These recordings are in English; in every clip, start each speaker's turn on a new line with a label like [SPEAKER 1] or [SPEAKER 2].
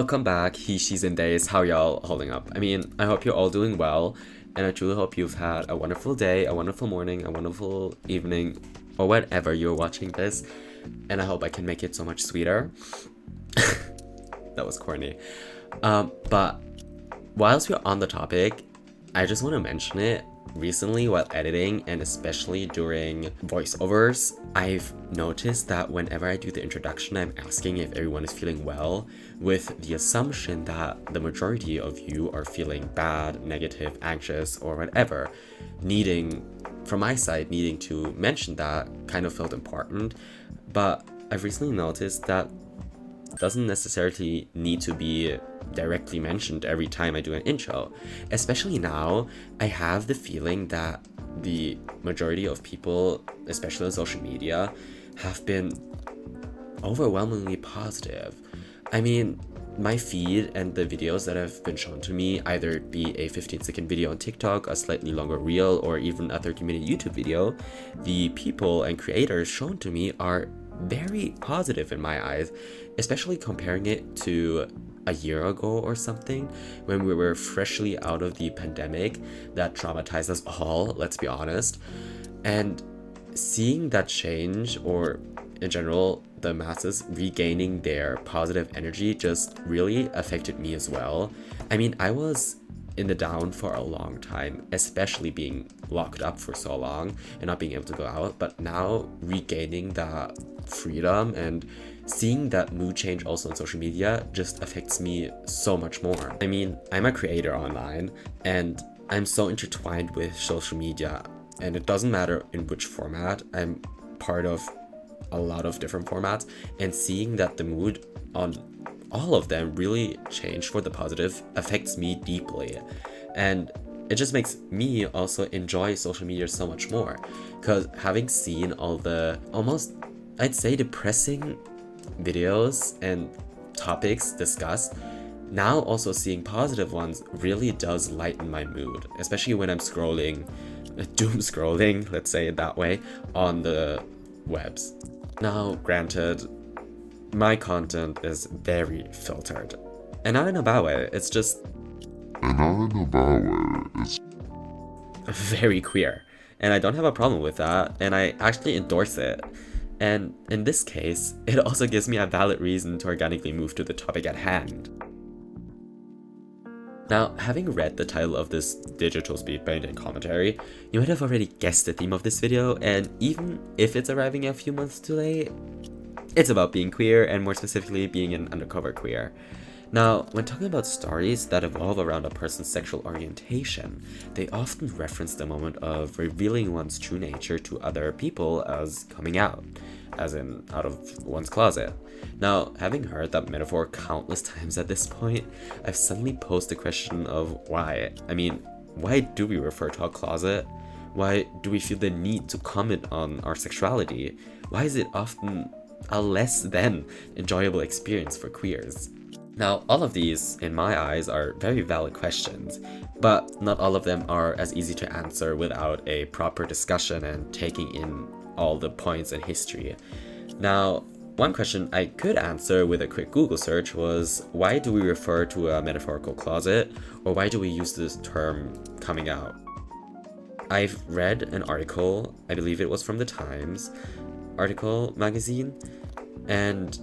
[SPEAKER 1] Welcome back, he, she's, and days. How y'all holding up? I mean, I hope you're all doing well, and I truly hope you've had a wonderful day, a wonderful morning, a wonderful evening, or whenever you're watching this, and I hope I can make it so much sweeter. That was corny. But whilst we're on the topic, I just want to mention it. Recently, while editing, and especially during voiceovers, I've noticed that whenever I do the introduction, I'm asking if everyone is feeling well, with the assumption that the majority of you are feeling bad, negative, anxious, or whatever. From my side, needing to mention that kind of felt important, but I've recently noticed that doesn't necessarily need to be directly mentioned every time I do an intro. Especially now, I have the feeling that the majority of people, especially on social media, have been overwhelmingly positive. I mean, my feed and the videos that have been shown to me, either be a 15-second video on TikTok, a slightly longer reel, or even a 30-minute YouTube video, the people and creators shown to me are very positive in my eyes, especially comparing it to a year ago or something, when we were freshly out of the pandemic that traumatized us all, let's be honest. And seeing that change, or in general, the masses regaining their positive energy, just really affected me as well. I mean, I was in the down for a long time, especially being locked up for so long and not being able to go out, but now regaining that freedom and seeing that mood change also on social media just affects me so much more. I mean, I'm a creator online and I'm so intertwined with social media, and it doesn't matter in which format. I'm part of a lot of different formats, and seeing that the mood on all of them really changed for the positive affects me deeply. And it just makes me also enjoy social media so much more, because having seen all the almost, I'd say, depressing videos and topics discussed, now also seeing positive ones really does lighten my mood, especially when I'm scrolling, doom scrolling, let's say it that way, on the webs. Now, granted, my content is very filtered, and not in a bad way, it's just very queer, and I don't have a problem with that, and I actually endorse it. And in this case, it also gives me a valid reason to organically move to the topic at hand. Now, having read the title of this digital speedpaint and commentary, you might have already guessed the theme of this video, and even if it's arriving a few months too late, it's about being queer, and more specifically being an undercover queer. Now, when talking about stories that evolve around a person's sexual orientation, they often reference the moment of revealing one's true nature to other people as coming out, as in out of one's closet. Now, having heard that metaphor countless times at this point, I've suddenly posed the question of why. I mean, why do we refer to our closet? Why do we feel the need to comment on our sexuality? Why is it often a less than enjoyable experience for queers? Now, all of these, in my eyes, are very valid questions, but not all of them are as easy to answer without a proper discussion and taking in all the points in history. Now, one question I could answer with a quick Google search was, why do we refer to a metaphorical closet, or why do we use this term coming out? I've read an article, I believe it was from the Times article magazine, and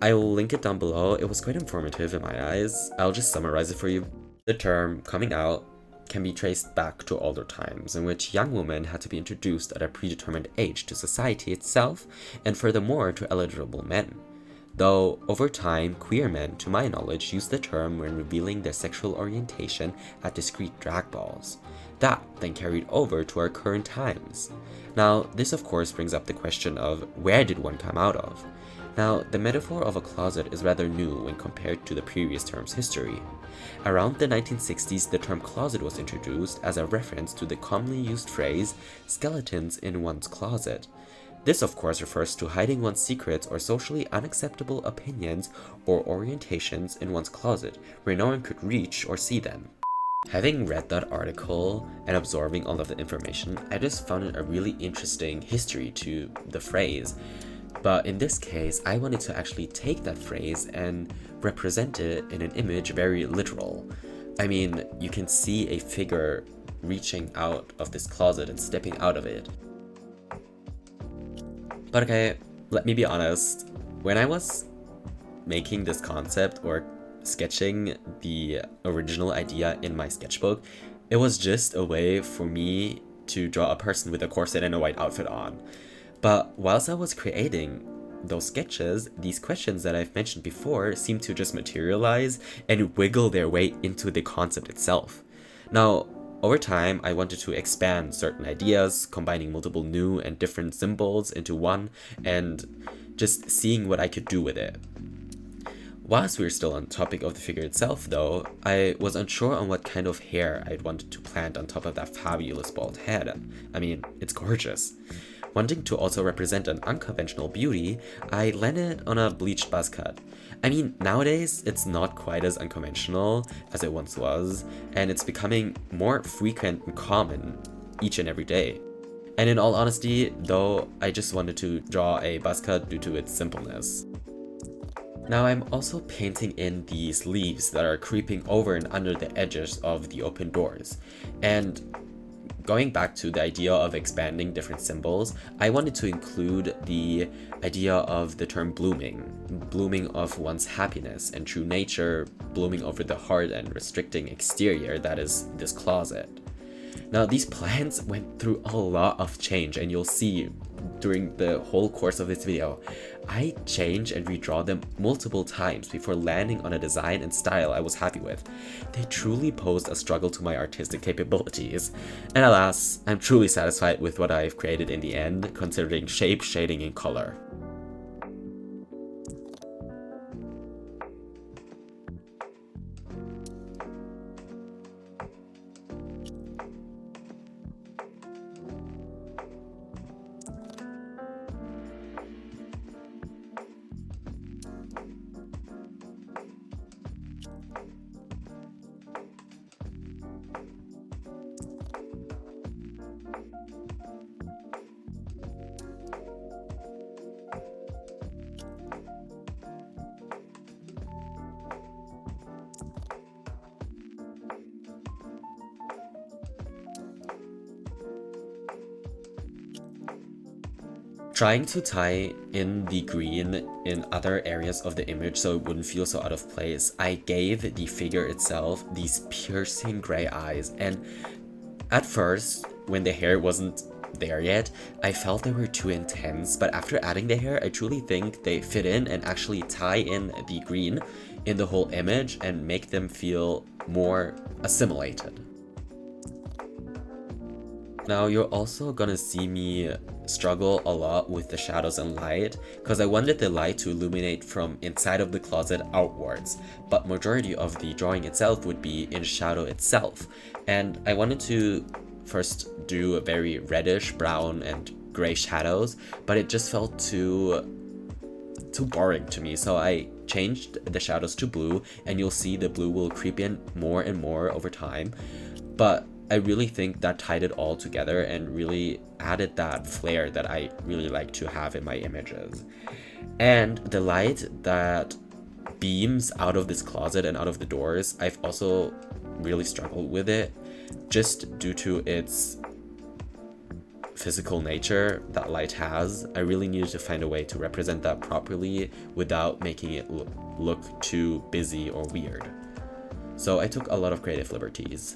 [SPEAKER 1] I will link it down below. It was quite informative in my eyes. I'll just summarize it for you. The term coming out can be traced back to older times, in which young women had to be introduced at a predetermined age to society itself, and furthermore to eligible men. Though, over time, queer men, to my knowledge, used the term when revealing their sexual orientation at discreet drag balls. That then carried over to our current times. Now, this of course brings up the question of, where did one come out of? Now, the metaphor of a closet is rather new when compared to the previous term's history. Around the 1960s, the term closet was introduced as a reference to the commonly used phrase, skeletons in one's closet. This of course refers to hiding one's secrets or socially unacceptable opinions or orientations in one's closet, where no one could reach or see them. Having read that article and absorbing all of the information, I just found it a really interesting history to the phrase. But in this case, I wanted to actually take that phrase and represent it in an image very literal. I mean, you can see a figure reaching out of this closet and stepping out of it. But okay, let me be honest. When I was making this concept or sketching the original idea in my sketchbook, it was just a way for me to draw a person with a corset and a white outfit on. But whilst I was creating those sketches, these questions that I've mentioned before seem to just materialize and wiggle their way into the concept itself. Now, over time, I wanted to expand certain ideas, combining multiple new and different symbols into one, and just seeing what I could do with it. Whilst we're still on the topic of the figure itself though, I was unsure on what kind of hair I'd wanted to plant on top of that fabulous bald head. I mean, it's gorgeous. Wanting to also represent an unconventional beauty, I landed on a bleached buzz cut. I mean, nowadays, it's not quite as unconventional as it once was, and it's becoming more frequent and common each and every day. And in all honesty, though, I just wanted to draw a buzz cut due to its simpleness. Now I'm also painting in these leaves that are creeping over and under the edges of the open doors. And going back to the idea of expanding different symbols, I wanted to include the idea of the term blooming of one's happiness and true nature, blooming over the hard and restricting exterior that is this closet. Now these plants went through a lot of change, and you'll see during the whole course of this video, I change and redraw them multiple times before landing on a design and style I was happy with. They truly posed a struggle to my artistic capabilities, and alas, I'm truly satisfied with what I've created in the end, considering shape, shading, and color. Trying to tie in the green in other areas of the image so it wouldn't feel so out of place, I gave the figure itself these piercing gray eyes, and at first, when the hair wasn't there yet, I felt they were too intense, but after adding the hair, I truly think they fit in and actually tie in the green in the whole image and make them feel more assimilated. Now you're also gonna see me struggle a lot with the shadows and light, because I wanted the light to illuminate from inside of the closet outwards, but majority of the drawing itself would be in shadow itself. And I wanted to first do a very reddish, brown, and gray shadows, but it just felt too boring to me, so I changed the shadows to blue, and you'll see the blue will creep in more and more over time. But I really think that tied it all together and really added that flair that I really like to have in my images. And the light that beams out of this closet and out of the doors, I've also really struggled with it, just due to its physical nature that light has. I really needed to find a way to represent that properly without making it look too busy or weird. So I took a lot of creative liberties.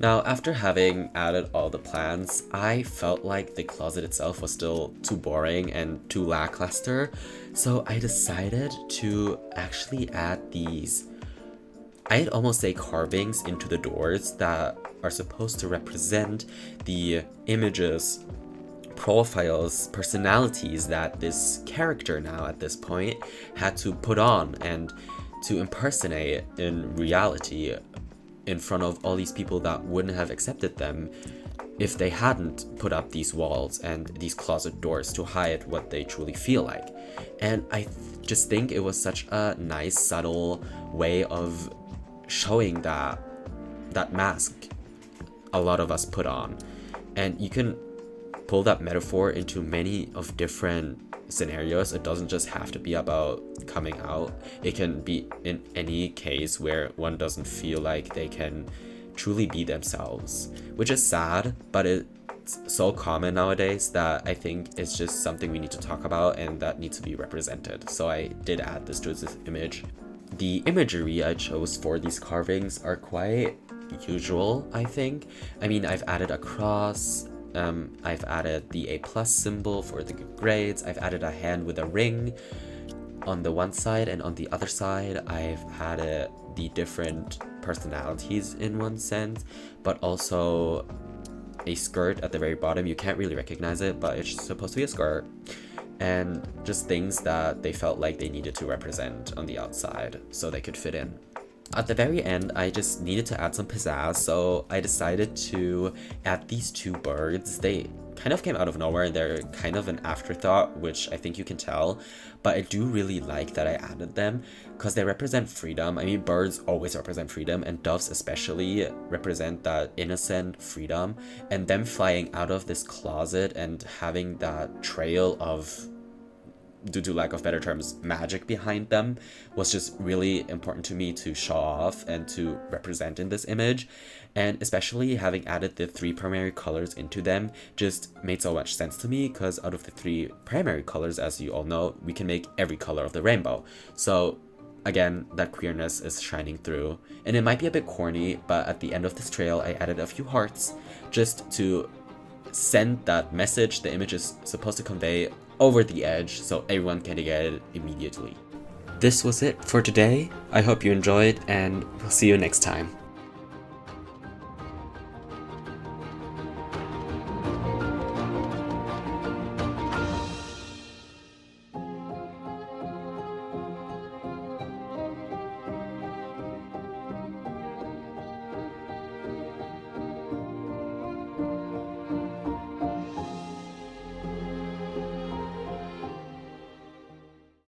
[SPEAKER 1] Now, after having added all the plants, I felt like the closet itself was still too boring and too lackluster, so I decided to actually add these, I'd almost say carvings into the doors that are supposed to represent the images, profiles, personalities that this character now at this point had to put on and to impersonate in reality in front of all these people that wouldn't have accepted them if they hadn't put up these walls and these closet doors to hide what they truly feel like. And I just think it was such a nice, subtle way of showing that mask a lot of us put on. And you can pull that metaphor into many of different scenarios. It doesn't just have to be about coming out. It can be in any case where one doesn't feel like they can truly be themselves, which is sad, but it's so common nowadays that I think it's just something we need to talk about and that needs to be represented. So I did add this to this image. The imagery I chose for these carvings are quite usual, I think. I mean, I've added a cross, I've added the A+ symbol for the good grades, I've added a hand with a ring on the one side, and on the other side I've added the different personalities in one sense, but also a skirt at the very bottom. You can't really recognize it, but it's supposed to be a skirt, and just things that they felt like they needed to represent on the outside so they could fit in. At the very end, I just needed to add some pizzazz, so I decided to add these two birds. They kind of came out of nowhere and they're kind of an afterthought, which I think you can tell, but I do really like that I added them because they represent freedom. I mean, birds always represent freedom, and doves especially represent that innocent freedom, and them flying out of this closet and having that trail of, due to lack of better terms, magic behind them was just really important to me to show off and to represent in this image. And especially having added the 3 primary colors into them just made so much sense to me, because out of the 3 primary colors, as you all know, we can make every color of the rainbow. So again, that queerness is shining through. And it might be a bit corny, but at the end of this trail I added a few hearts just to send that message the image is supposed to convey over the edge so everyone can get it immediately. This was it for today. I hope you enjoyed, and we'll see you next time.